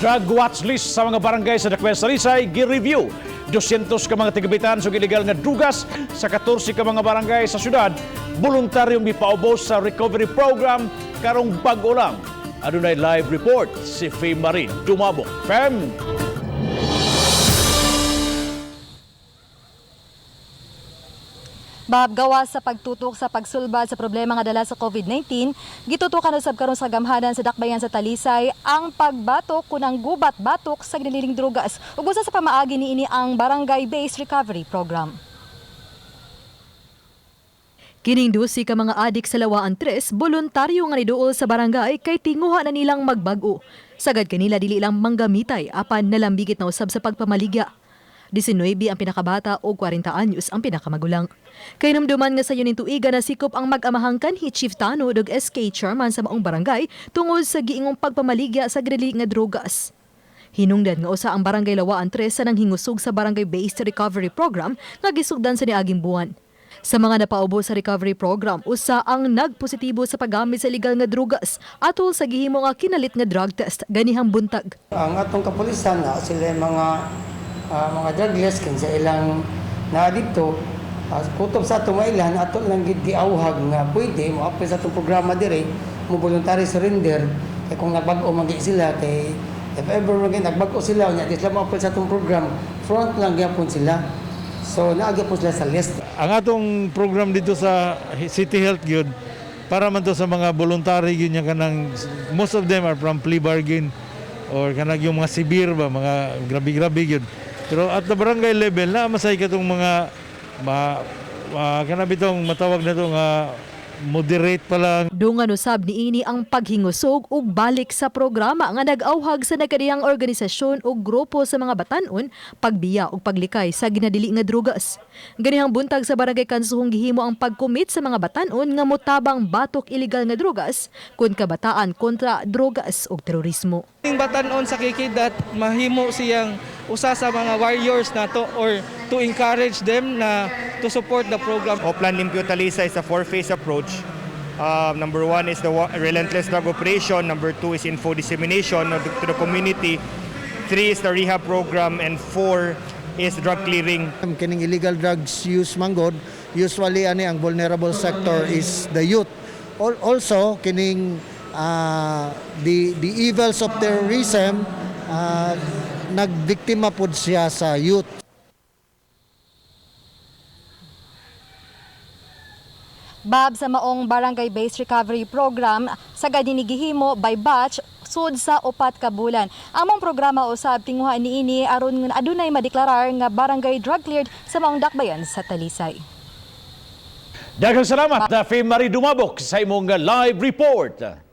Drug watch list sa mga barangay sa Dakbayan Salisay gi-review. 200 ka mga tigabitan sa illegal nga drugas sa 14 ka mga barangay sa syudad. Voluntaryong gipaubos sa recovery program karong bag-o lang. Adunay live report si Fame Marie Dumabok. Fem! Bab, gawas sa pagtutok sa pagsulbad sa problema nga dala sa COVID-19, gitutukan usab karon sa gamhanan sa Dakbayan sa Talisay ang pagbatok kunang gubat-batok sa ginililing drugas ug usa sa pamaagi niini ang barangay-based recovery program. Kining 12 ka mga adik sa Lawaan 3, voluntaryo nga niduol sa barangay kay tinguha na nilang magbag-o. Sagad kanila dili lang manggamitay apan nalambigit na usab sa pagpamaligya. 19 ang pinakabata o 40 anyos ang pinakamagulang. Kay namduman nga sa yuning tuiga na sikop ang mag-amahang kanhi Chief Tanod ug SK Chairman sa maong barangay tungod sa giingong pagpamaligya sa grili nga drugas. Hinungdan nga usa ang barangay Lawaan 3 sa nanghingusog sa barangay-based recovery program nga gisugdan sa niaging buwan. Sa mga napaubo sa recovery program, usa ang nagpositibo sa paggamit sa illegal nga drugas atol sa gihimo nga kinalit nga drug test ganihang buntag. Ang atong kapulisan na sila mga drugless kinsa ilang na dito kutob sa atong mailan ato lang gid giawhag nga pwede mo apil sa atong programa dire mo voluntary surrender kay kung nagbag-o magi sila kay if ever nagbag-o sila nya di sila mo apil sa atong program front lang gyapon sila. So naagya po sila sa list. Ang atong program dito sa City Health Guild para man to sa mga voluntary yun yung kanang most of them are from plea bargain or kanang yung mga severe ba mga grabe-grabe yun. Pero at the barangay level na masay ka itong mga kanabitong matawag na itong moderate pa lang. Dungan usab niini ang paghingusog ug balik sa programa nga nag-awhag sa nagkadiyang organisasyon ug grupo sa mga batan-on pagbiya ug paglikay sa ginadili nga drugas. Ganihang buntag sa barangay Kansuhong gihimo ang pagkumit sa mga batan-on nga motabang batok illegal nga drugas kun kabataan kontra drugas ug terorismo. Ang batan-on sa kikidat mahimo siyang usa sa mga warriors nato or to encourage them na to support the program. Oplan Limpyo Talisay is a four-phase approach. Number 1 is the relentless drug operation. Number 2 is info dissemination to the community. 3 is the rehab program. And 4 is drug clearing. Kining illegal drugs use manggod usually ani ang vulnerable sector is the youth. Also kining the evils of terrorism nagbiktima pud siya sa youth. Bab, sa maong barangay-based recovery program, sagad gihimo by batch sud sa 4 ka bulan. Among programa usab tinguha niini aron adunay madeklarar nga barangay drug cleared sa maong Dakbayan sa Talisay. Daghang salamat, Fame Marie Dumabok sa imong live report.